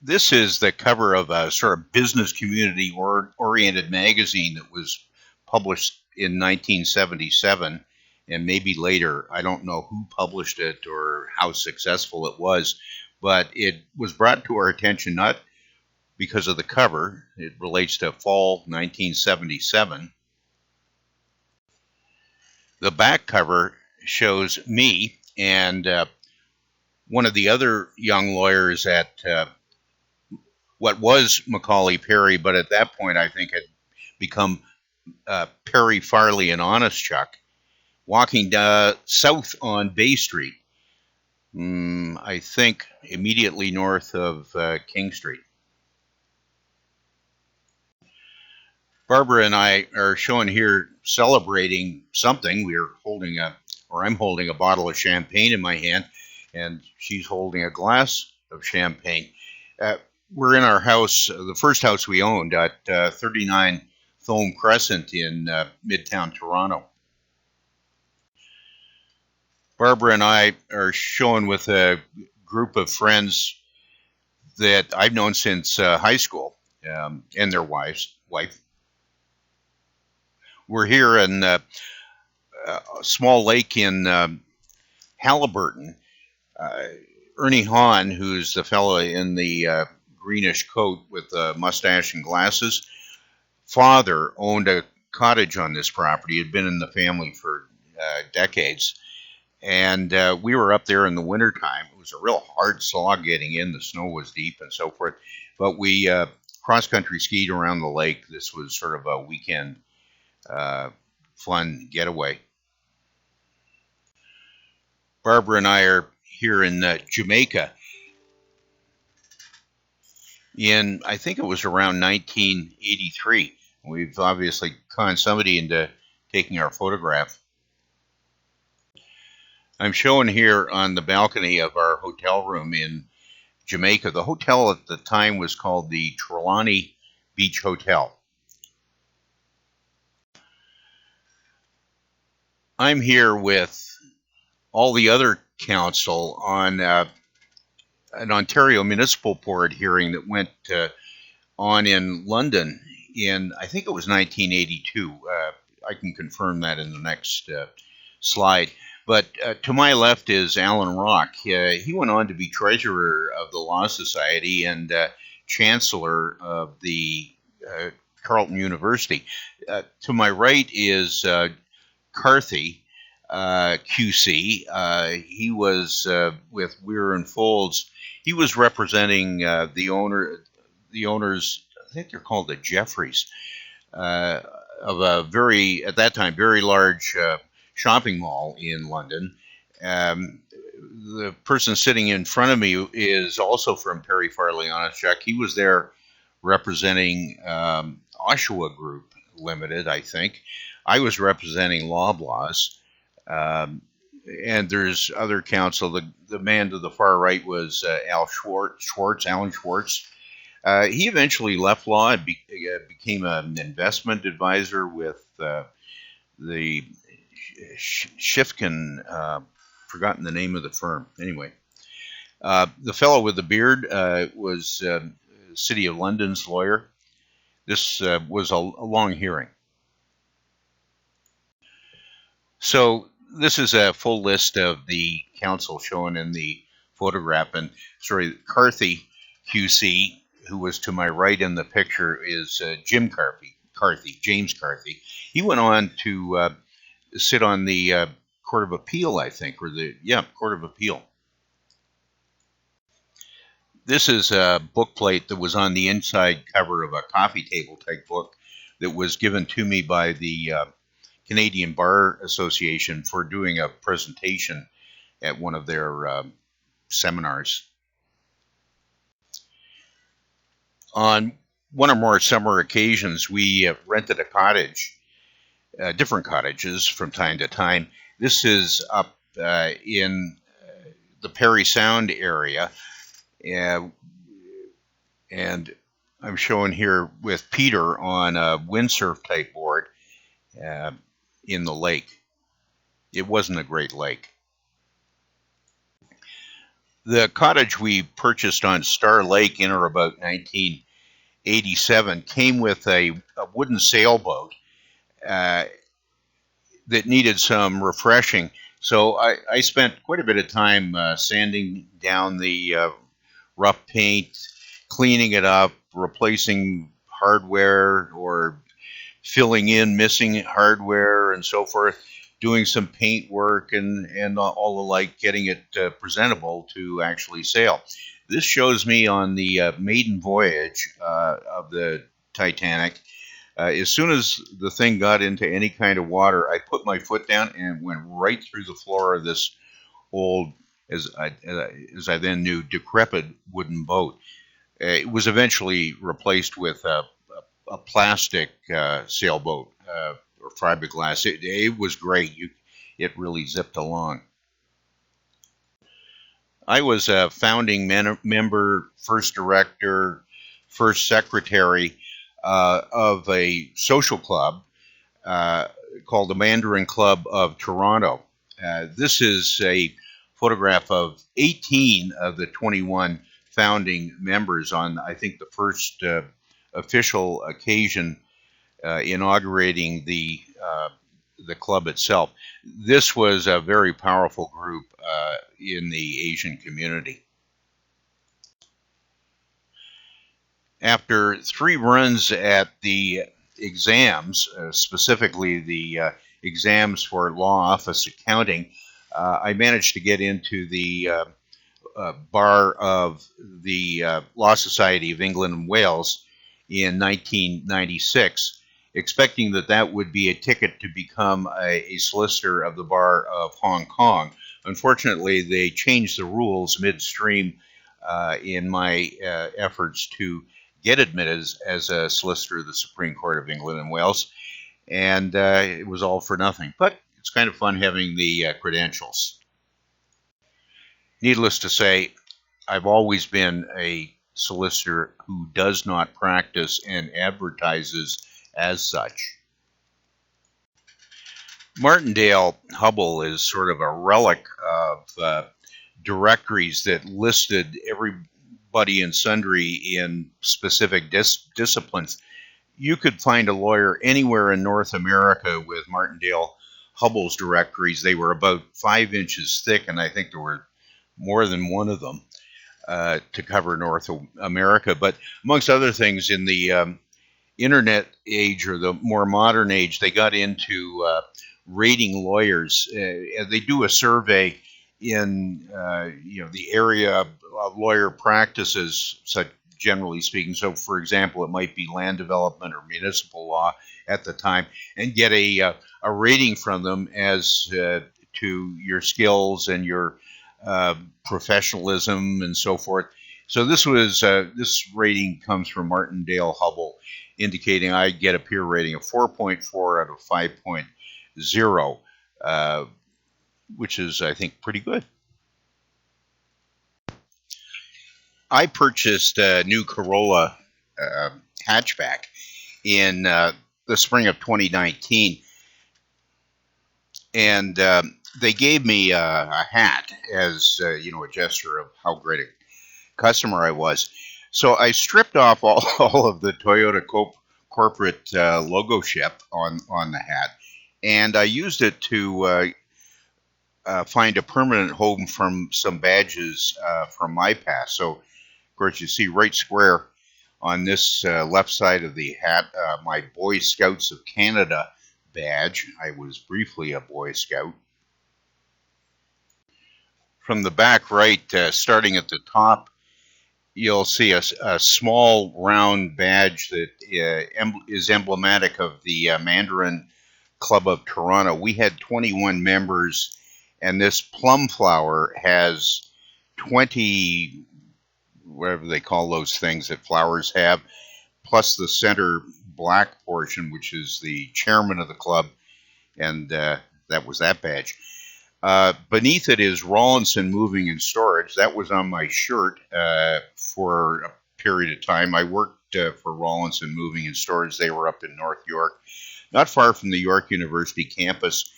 This is the cover of a sort of business community oriented magazine that was published in 1977 and maybe later. I don't know who published it or how successful it was, but it was brought to our attention not because of the cover. It relates to fall 1977. The back cover shows me and one of the other young lawyers at what was Macaulay Perry, but at that point I think had become Perry, Farley, and Honestchuk, walking south on Bay Street, I think immediately north of King Street. Barbara and I are shown here celebrating something. I'm holding a bottle of champagne in my hand, and she's holding a glass of champagne. We're in our house, the first house we owned at 39 Thome Crescent in Midtown Toronto. Barbara and I are shown with a group of friends that I've known since high school, and their wife. We're here in a small lake in Haliburton. Ernie Hahn, who's the fellow in the greenish coat with the mustache and glasses, father owned a cottage on this property. Had been in the family for decades. And we were up there in the wintertime. It was a real hard slog getting in. The snow was deep and so forth. But we cross-country skied around the lake. This was sort of a weekend fun getaway. Barbara and I are here in Jamaica in, I think it was around 1983. We've obviously conned somebody into taking our photograph. I'm showing here on the balcony of our hotel room in Jamaica. The hotel at the time was called the Trelawney Beach Hotel. I'm here with all the other council on an Ontario Municipal Board hearing that went on in London in, I think it was 1982. I can confirm that in the next slide. But to my left is Alan Rock. He went on to be treasurer of the Law Society and chancellor of the Carleton University. To my right is Carthy, QC. He was with Weir and Folds. He was representing the owners, I think they're called the Jeffreys, of a at that time, very large shopping mall in London. The person sitting in front of me is also from Perry, Farley, Honestchuk. He was there representing Oshawa Group Limited, I think. I was representing Loblaws. And there's other counsel. The man to the far right was Alan Schwartz. He eventually left law and became an investment advisor with the Schiffkin, forgotten the name of the firm. Anyway, the fellow with the beard was City of London's lawyer. This was a long hearing. So this is a full list of the council shown in the photograph. And Carthy, QC, who was to my right in the picture, is James Carthy. He went on to sit on the Court of Appeal, I think, Court of Appeal. This is a bookplate that was on the inside cover of a coffee table type book that was given to me by the Canadian Bar Association for doing a presentation at one of their seminars. On one or more summer occasions, we rented a cottage, different cottages from time to time. This is up in the Parry Sound area, and I'm showing here with Peter on a windsurf type board in the lake. It wasn't a great lake. The cottage we purchased on Star Lake in or about 1987 came with a wooden sailboat uh, that needed some refreshing. So I spent quite a bit of time sanding down the rough paint, cleaning it up, replacing hardware or filling in missing hardware and so forth, doing some paint work and all the like, getting it presentable to actually sail. This shows me on the maiden voyage of the Titanic. As soon as the thing got into any kind of water, I put my foot down and went right through the floor of this old, as I then knew, decrepit wooden boat. It was eventually replaced with a plastic sailboat or fiberglass. It was great. It really zipped along. I was a founding member, first director, first secretary of a social club uh, called the Mandarin Club of Toronto. This is a photograph of 18 of the 21 founding members on, I think, the first official occasion inaugurating the club itself. This was a very powerful group in the Asian community. After 3 runs at the exams, specifically the exams for law office accounting, I managed to get into the bar of the Law Society of England and Wales in 1996, expecting that that would be a ticket to become a solicitor of the bar of Hong Kong. Unfortunately, they changed the rules midstream in my efforts to get admitted as a solicitor of the Supreme Court of England and Wales, and it was all for nothing. But it's kind of fun having the credentials. Needless to say, I've always been a solicitor who does not practice and advertises as such. Martindale Hubbell is sort of a relic of directories that listed everybody and sundry in specific disciplines. You could find a lawyer anywhere in North America with Martindale Hubbell's directories. They were about 5 inches thick, and I think there were more than one of them to cover North America. But amongst other things, in the internet age or the more modern age, they got into rating lawyers. They do a survey in the area of lawyer practices, such generally speaking. So, for example, it might be land development or municipal law at the time, and get a rating from them as to your skills and your professionalism and so forth. So this rating comes from Martindale Hubbell, indicating I get a peer rating of 4.4 out of 5.0, which is, I think, pretty good. I purchased a new Corolla hatchback in the spring of 2019, and they gave me a hat as a gesture of how great a customer I was. So I stripped off all of the Toyota corporate logo ship on the hat, and I used it to find a permanent home from some badges from my past. So, of course, you see right square on this left side of the hat my Boy Scouts of Canada badge. I was briefly a Boy Scout. From the back right, starting at the top, you'll see a small round badge that is emblematic of the Mandarin Club of Toronto. We had 21 members, and this plum flower has 20, whatever they call those things that flowers have, plus the center black portion, which is the chairman of the club, and that was that badge. Beneath it is Rawlinson Moving and Storage. That was on my shirt for a period of time. I worked for Rawlinson Moving and Storage. They were up in North York, not far from the York University campus.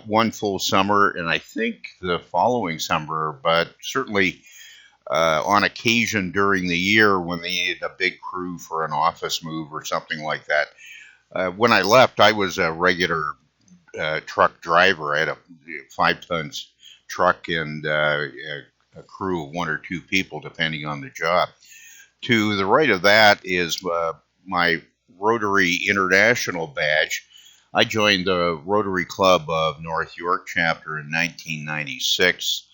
one full summer, and I think the following summer, but certainly on occasion during the year when they needed a big crew for an office move or something like that. When I left, I was a regular truck driver. I had a 5-ton truck and a crew of 1 or 2 people, depending on the job. To the right of that is my Rotary International badge. I joined the Rotary Club of North York chapter in 1996.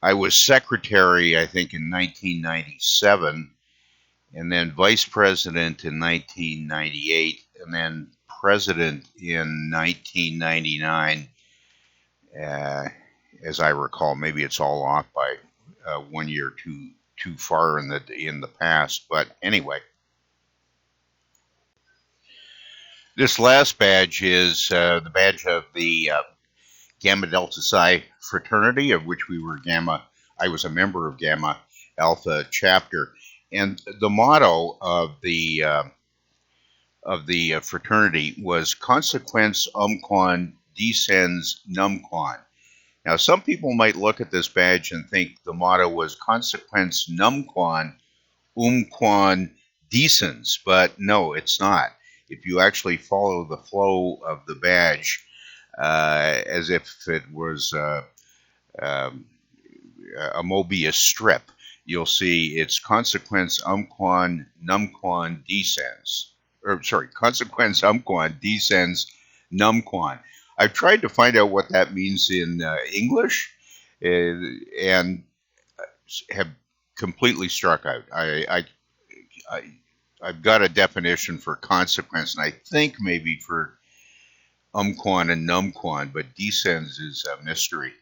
I was secretary, I think, in 1997, and then vice president in 1998, and then president in 1999. As I recall, maybe it's all off by 1 year too far in the past. But anyway, this last badge is the badge of the Gamma Delta Psi fraternity, of which we were I was a member of Gamma Alpha chapter, and the motto of the fraternity was Consequens Umquam Decens Numquam. Now, some people might look at this badge and think the motto was Consequens Numquam Umquam Decens, but no, it's not. If you actually follow the flow of the badge, as if it was a Mobius strip, you'll see it's Consequens Umquam Numquam Decens. Consequens Umquam Decens Numquam. I've tried to find out what that means in English, and have completely struck out. I've got a definition for consequence, and I think maybe for umquam and numquam, but decens is a mystery.